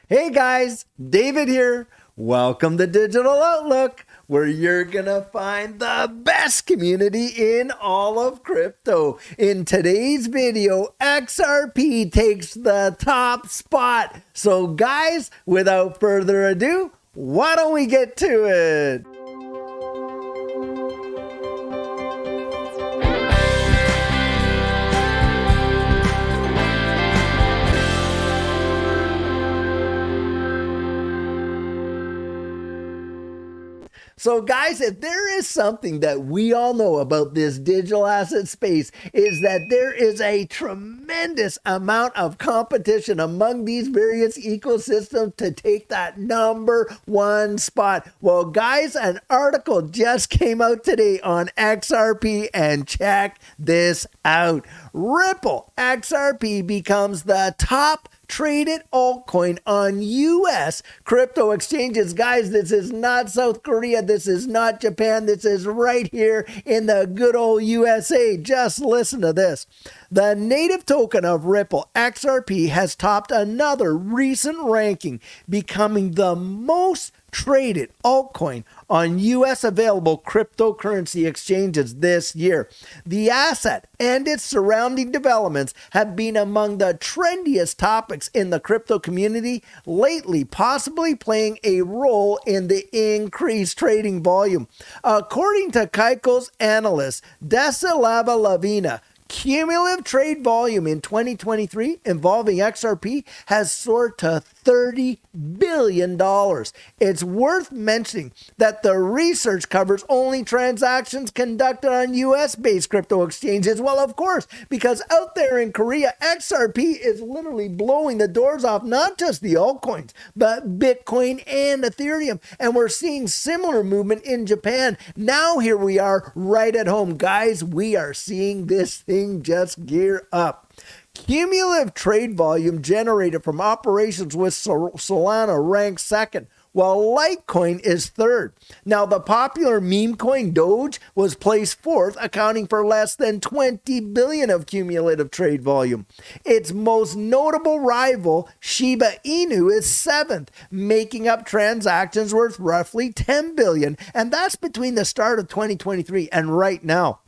Hey guys, David here. Welcome to Digital Outlook, where you're gonna find the best community in all of crypto. In today's video, XRP takes the top spot. So guys, without further ado, why don't we get to it? So guys, if there is something that we all know about this digital asset space, is that there is a tremendous amount of competition among these various ecosystems to take that #1 spot. Well guys, an article just came out today on XRP, and check this out. Ripple XRP becomes the top traded altcoin on US crypto exchanges. Guys, this is not South Korea. This is not Japan. This is right here in the good old USA. Just listen to this. The native token of Ripple XRP has topped another recent ranking, becoming the most traded altcoin on US available cryptocurrency exchanges this year. The asset and its surrounding developments have been among the trendiest topics in the crypto community lately, possibly playing a role in the increased trading volume. According to Kaiko's analyst, Desalava Lavina, cumulative trade volume in 2023 involving XRP has soared to $30 billion. It's worth mentioning that the research covers only transactions conducted on US-based crypto exchanges. Well, of course, because out there in Korea, XRP is literally blowing the doors off not just the altcoins, but Bitcoin and Ethereum. And we're seeing similar movement in Japan. Now here we are right at home. Guys, we are seeing this thing just gear up. Cumulative trade volume generated from operations with Solana ranks second, while Litecoin is third. Now, the popular meme coin Doge was placed fourth, accounting for less than 20 billion of cumulative trade volume. Its most notable rival, Shiba Inu, is seventh, making up transactions worth roughly 10 billion, and that's between the start of 2023 and right now.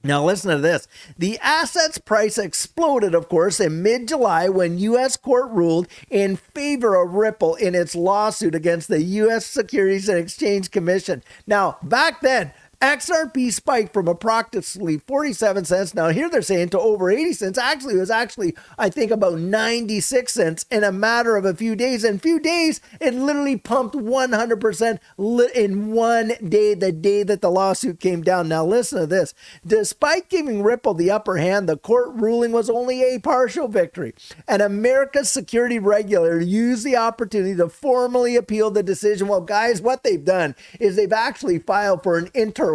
Now listen to this. The asset's price exploded, of course, in mid-July when U.S. court ruled in favor of Ripple in its lawsuit against the U.S. Securities and Exchange Commission. Now, back then, XRP spiked from approximately 47 cents. Now here they're saying to over 80 cents. Actually, it was I think about 96 cents in a matter of a few days. In a few days, it literally pumped 100% in one day, the day that the lawsuit came down. Now listen to this. Despite giving Ripple the upper hand, the court ruling was only a partial victory. And America's security regulator used the opportunity to formally appeal the decision. Well, guys, what they've done is they've actually filed for an interlocutory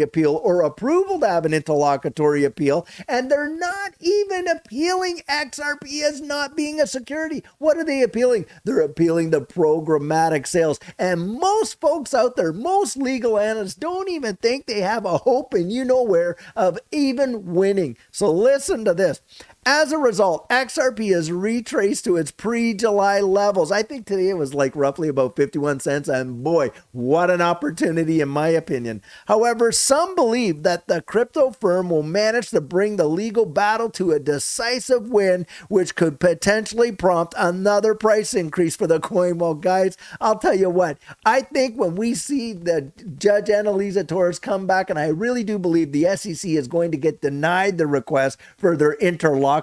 appeal, or approval to have an interlocutory appeal, and they're not even appealing XRP as not being a security. What are they appealing? They're appealing the programmatic sales. And most folks out there, most legal analysts, don't even think they have a hope in you know where of even winning. So listen to this. As a result, XRP is retraced to its pre-July levels. I think today it was like roughly about 51 cents, and boy, what an opportunity in my opinion. However, some believe that the crypto firm will manage to bring the legal battle to a decisive win, which could potentially prompt another price increase for the coin. Well, guys, I'll tell you what, I think when we see the Judge Annalisa Torres come back, and I really do believe the SEC is going to get denied the request for their interlocutory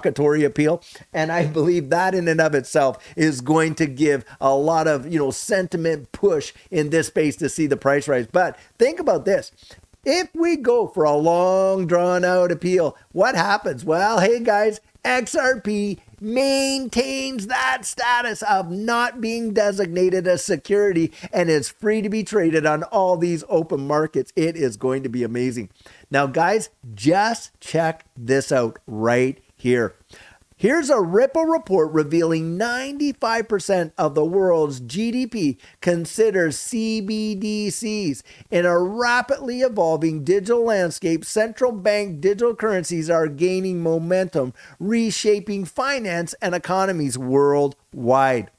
appeal, and I believe that in and of itself is going to give a lot of sentiment push in this space to see the price rise. But think about this. If we go for a long drawn out appeal, what happens? Well, hey guys, XRP maintains that status of not being designated a security and is free to be traded on all these open markets. It is going to be amazing. Now guys, just check this out right here. Here's a Ripple report revealing 95% of the world's GDP considers CBDCs. In a rapidly evolving digital landscape, central bank digital currencies are gaining momentum, reshaping finance and economies worldwide.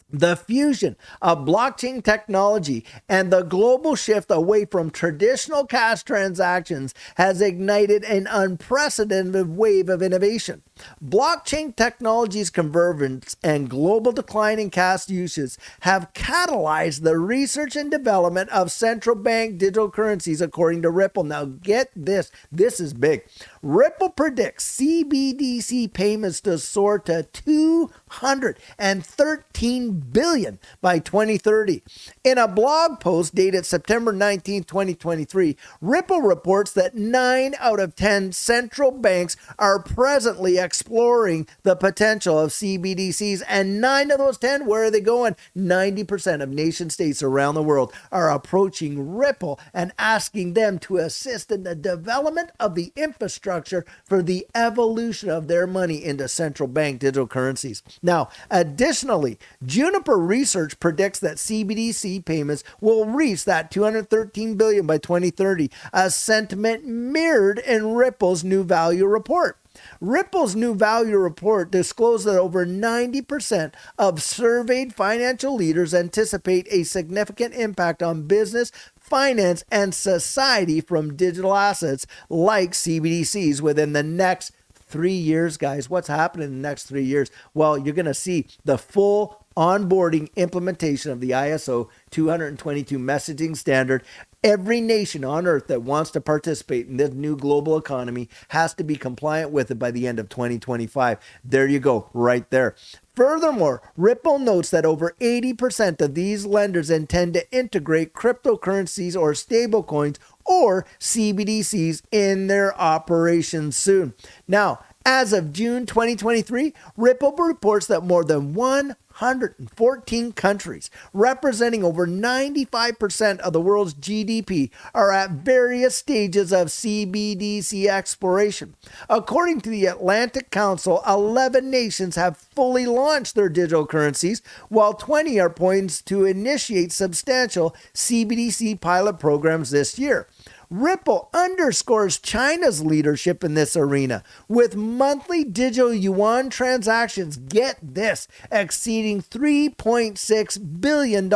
The fusion of blockchain technology and the global shift away from traditional cash transactions has ignited an unprecedented wave of innovation. Blockchain technology's convergence and global decline in cash uses have catalyzed the research and development of central bank digital currencies, according to Ripple. Now, get this. This is big. Ripple predicts CBDC payments to soar to $213 billion by 2030. In a blog post dated September 19, 2023, Ripple reports that 9 out of 10 central banks are presently exploring the potential of CBDCs, and 9 of those 10, where are they going? 90% of nation states around the world are approaching Ripple and asking them to assist in the development of the infrastructure for the evolution of their money into central bank digital currencies. Now, additionally, Juniper Research predicts that CBDC payments will reach that $213 billion by 2030, a sentiment mirrored in Ripple's new value report. Ripple's new value report disclosed that over 90% of surveyed financial leaders anticipate a significant impact on business, finance, and society from digital assets like CBDCs within the next 3 years, guys. What's happening in the next 3 years? Well, you're going to see the full onboarding implementation of the ISO 222 messaging standard. Every nation on earth that wants to participate in this new global economy has to be compliant with it by the end of 2025. There you go, right there. Furthermore, Ripple notes that over 80% of these lenders intend to integrate cryptocurrencies or stablecoins or CBDCs in their operations soon. Now, as of June 2023, Ripple reports that more than 114 countries, representing over 95% of the world's GDP, are at various stages of CBDC exploration. According to the Atlantic Council, 11 nations have fully launched their digital currencies, while 20 are poised to initiate substantial CBDC pilot programs this year. Ripple underscores China's leadership in this arena, with monthly digital yuan transactions, get this, exceeding $3.6 billion.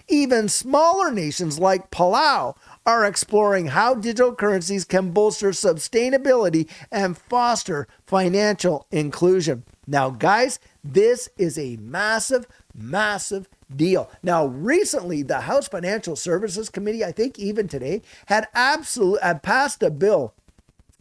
Even smaller nations like Palau are exploring how digital currencies can bolster sustainability and foster financial inclusion. Now, guys, this is a massive deal. Now, recently, the House Financial Services Committee, I think even today, had passed a bill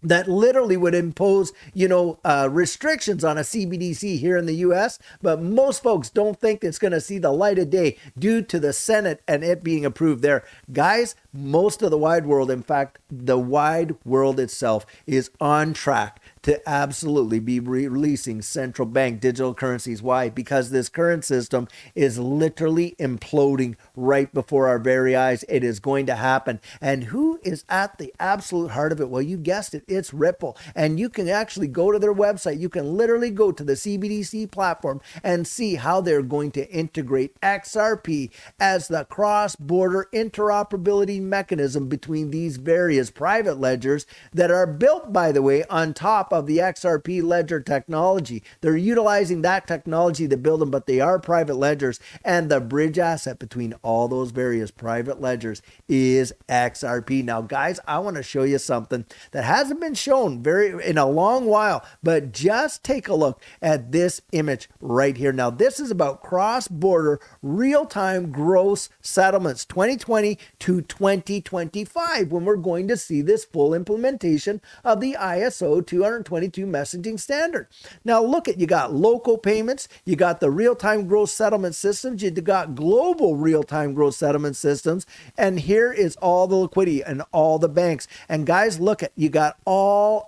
that literally would impose, restrictions on a CBDC here in the U.S., but most folks don't think it's going to see the light of day due to the Senate and it being approved there. Guys, most of the wide world, in fact, the wide world itself is on track to absolutely be releasing central bank digital currencies. Why? Because this current system is literally imploding right before our very eyes. It is going to happen. And who is at the absolute heart of it? Well, you guessed it. It's Ripple. And you can actually go to their website. You can literally go to the CBDC platform and see how they're going to integrate XRP as the cross-border interoperability mechanism between these various private ledgers that are built, by the way, on top of the XRP ledger technology. They're utilizing that technology to build them, but they are private ledgers, and the bridge asset between all those various private ledgers is XRP. Now, guys, I want to show you something that hasn't been shown in a long while, but just take a look at this image right here. Now, this is about cross-border real-time gross settlements 2020 to 2025, when we're going to see this full implementation of the ISO 222 messaging standard. Now, look at, you got local payments, you got the real-time gross settlement systems, you got global real-time gross settlement systems, and here is all the liquidity and all the banks. And guys, look at, you got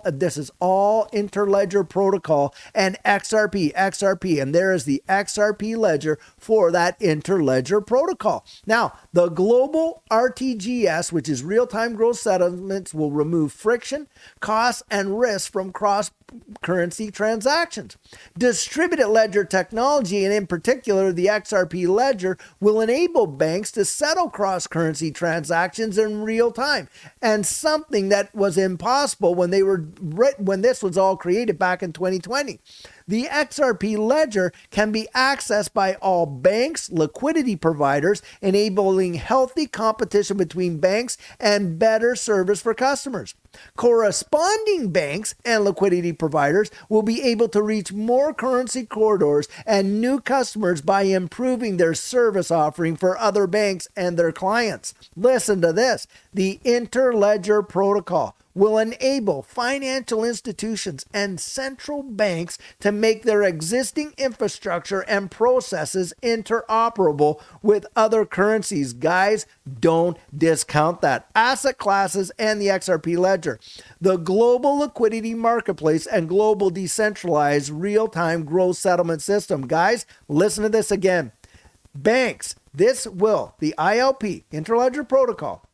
this is all interledger protocol and XRP, and there is the XRP ledger for that interledger protocol. Now, the global RTGS, which is real-time gross settlements, will remove friction, costs, and risks from currency transactions. Distributed ledger technology, and in particular the XRP ledger, will enable banks to settle cross-currency transactions in real time, and something that was impossible when this was all created back in 2020. The XRP ledger can be accessed by all banks, liquidity providers, enabling healthy competition between banks and better service for customers. Corresponding banks and liquidity providers will be able to reach more currency corridors and new customers by improving their service offering for other banks and their clients. Listen to this. The Interledger Protocol will enable financial institutions and central banks to make their existing infrastructure and processes interoperable with other currencies. Guys, don't discount that. Asset classes and the XRP ledger. The global liquidity marketplace and global decentralized real-time gross settlement system. Guys, listen to this again. Banks, the ILP, Interledger Protocol,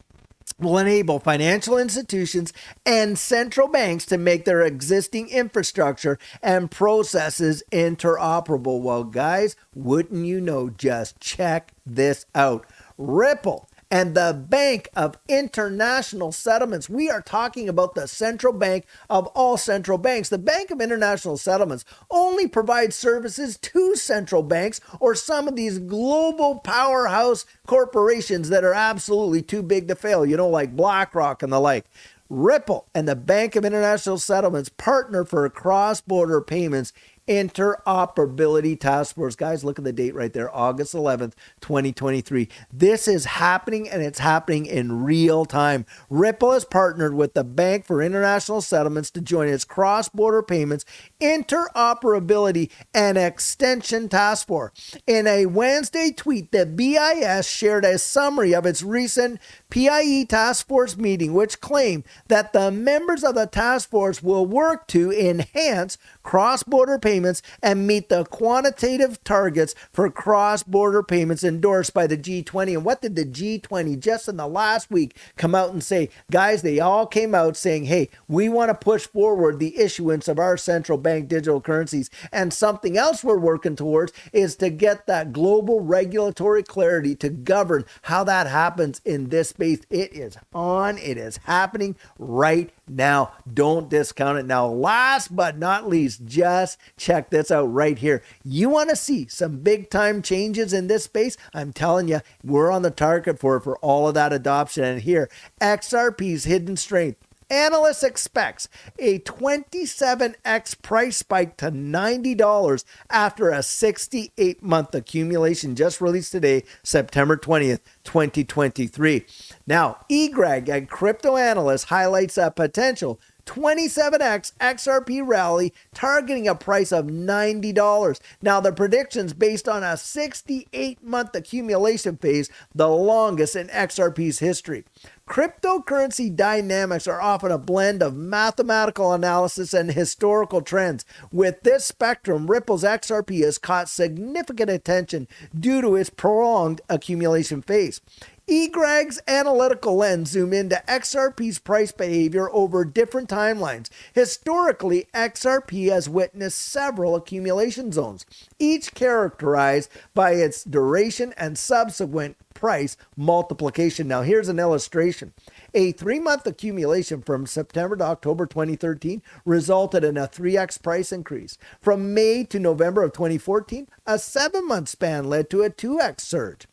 will enable financial institutions and central banks to make their existing infrastructure and processes interoperable. Well, guys, wouldn't you know, just check this out. Ripple and the Bank of International Settlements. We are talking about the central bank of all central banks. The Bank of International Settlements only provides services to central banks or some of these global powerhouse corporations that are absolutely too big to fail, like BlackRock and the like. Ripple and the Bank of International Settlements partner for cross-border payments Interoperability Task Force. Guys, look at the date right there, August 11th, 2023. This is happening, and it's happening in real time. Ripple has partnered with the Bank for International Settlements to join its cross-border payments Interoperability and Extension Task Force. In a Wednesday tweet, the BIS shared a summary of its recent PIE Task Force meeting, which claimed that the members of the task force will work to enhance cross-border payments and meet the quantitative targets for cross-border payments endorsed by the G20. And what did the G20 just in the last week come out and say? Guys, they all came out saying, hey, we want to push forward the issuance of our central bank digital currencies. And something else we're working towards is to get that global regulatory clarity to govern how that happens in this space. It is on. It is happening right now. Don't discount it. Now, last but not least, just check this out right here. You want to see some big time changes in this space? I'm telling you, we're on the target for all of that adoption. And here, XRP's hidden strength. Analysts expects a 27x price spike to $90 after a 68-month accumulation just released today, September 20th, 2023. Now, eGreg and crypto analyst highlights a potential 27x XRP rally targeting a price of $90. Now, the predictions based on a 68-month accumulation phase, the longest in XRP's history. Cryptocurrency dynamics are often a blend of mathematical analysis and historical trends. With this spectrum, Ripple's XRP has caught significant attention due to its prolonged accumulation phase. eGreg's analytical lens zoom into XRP's price behavior over different timelines. Historically, XRP has witnessed several accumulation zones, each characterized by its duration and subsequent price multiplication. Now, here's an illustration. A 3-month accumulation from September to October 2013 resulted in a 3x price increase. From May to November of 2014, a 7-month span led to a 2x surge.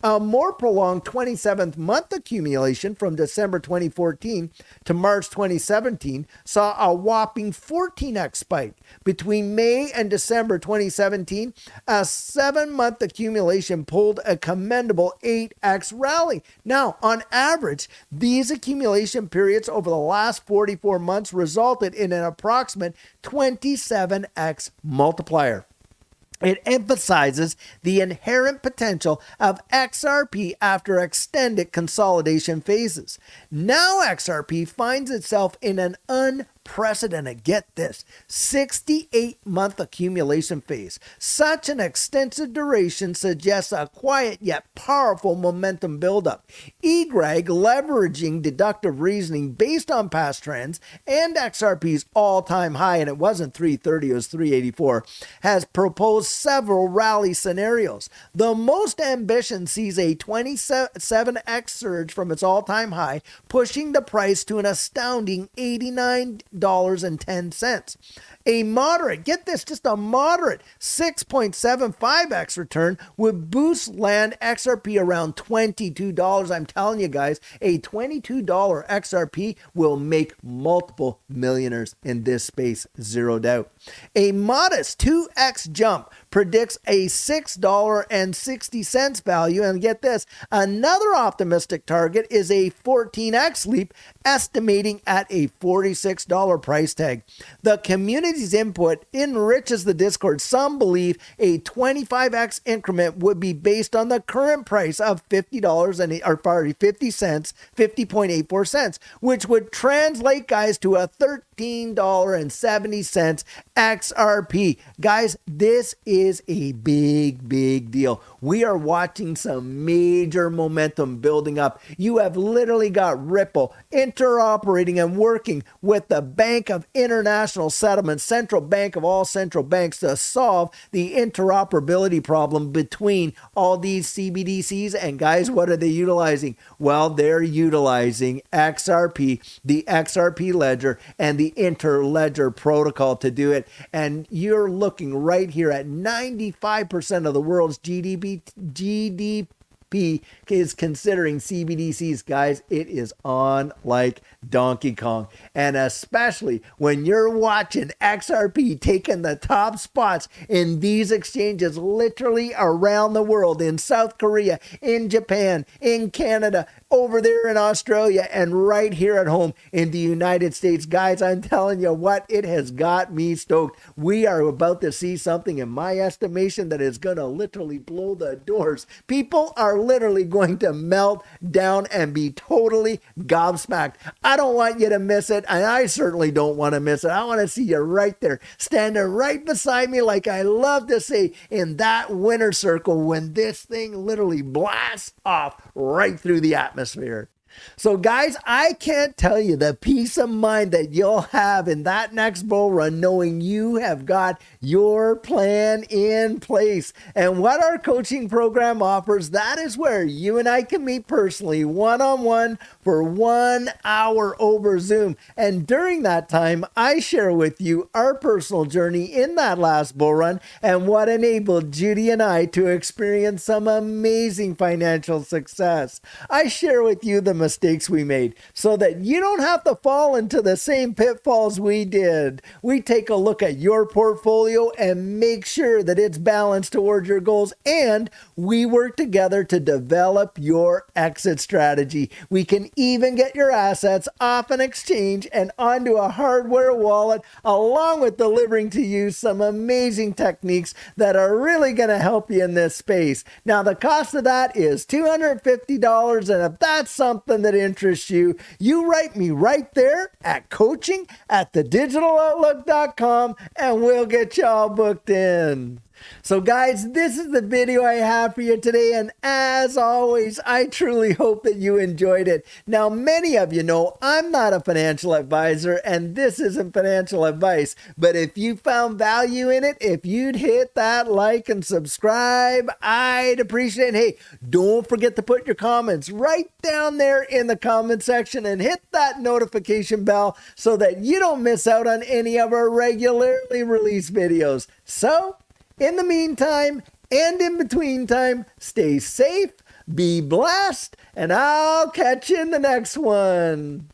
A more prolonged 27th-month accumulation from December 2014 to March 2017 saw a whopping 14x spike. Between May and December 2017, a 7-month accumulation pulled a commendable 8x rally. Now, on average, these accumulation periods over the last 44 months resulted in an approximate 27x multiplier. It emphasizes the inherent potential of XRP after extended consolidation phases. Now XRP finds itself in an unprecedented, get this, 68-month accumulation phase. Such an extensive duration suggests a quiet yet powerful momentum buildup. eGreg, leveraging deductive reasoning based on past trends and XRP's all-time high, and it wasn't 330, it was 384, has proposed several rally scenarios. The most ambition sees a 27x surge from its all-time high, pushing the price to an astounding $89.10. A moderate, get this, just a moderate 6.75x return would boost land XRP around $22. I'm telling you guys, a $22 XRP will make multiple millionaires in this space, zero doubt. A modest 2x jump predicts a $6.60 value, and get this, another optimistic target is a 14x leap, estimating at a $46 price tag. The community's input enriches the Discord. Some believe a 25x increment would be based on the current price of $50.84, which would translate, guys, to a $13.70 XRP. Guys, this is a big deal. We are watching some major momentum building up. You have literally got Ripple interoperating and working with the Bank of International Settlements, central bank of all central banks, to solve the interoperability problem between all these CBDCs. And guys, what are they utilizing? Well, they're utilizing XRP, the XRP ledger, and the interledger protocol to do it. And you're looking right here at 95% of the world's GDP is considering CBDCs. Guys, it is on like Donkey Kong. And especially when you're watching XRP taking the top spots in these exchanges literally around the world, in South Korea, in Japan, in Canada, over there in Australia, and right here at home in the United States. Guys, I'm telling you what, it has got me stoked. We are about to see something, in my estimation, that is going to literally blow the doors. People are literally going to melt down and be totally gobsmacked. I don't want you to miss it, and I certainly don't want to miss it. I want to see you right there, standing right beside me, like I love to say, in that winner circle when this thing literally blasts off right through the atmosphere. So guys, I can't tell you the peace of mind that you'll have in that next bull run, knowing you have got your plan in place. And what our coaching program offers, that is where you and I can meet personally, one-on-one, for 1 hour over Zoom. And during that time, I share with you our personal journey in that last bull run and what enabled Judy and I to experience some amazing financial success. I share with you the mistakes we made so that you don't have to fall into the same pitfalls we did. We take a look at your portfolio and make sure that it's balanced towards your goals, and we work together to develop your exit strategy. We can even get your assets off an exchange and onto a hardware wallet, along with delivering to you some amazing techniques that are really going to help you in this space. Now, the cost of that is $250, and if that's something that interests you, you write me right there at coaching@thedigitaloutlook.com, and we'll get you all booked in. So guys, this is the video I have for you today, and as always, I truly hope that you enjoyed it. Now, many of you know I'm not a financial advisor, and this isn't financial advice, but if you found value in it, if you'd hit that like and subscribe, I'd appreciate it. Hey, don't forget to put your comments right down there in the comment section, and hit that notification bell so that you don't miss out on any of our regularly released videos. So, in the meantime, and in between time, stay safe, be blessed, and I'll catch you in the next one.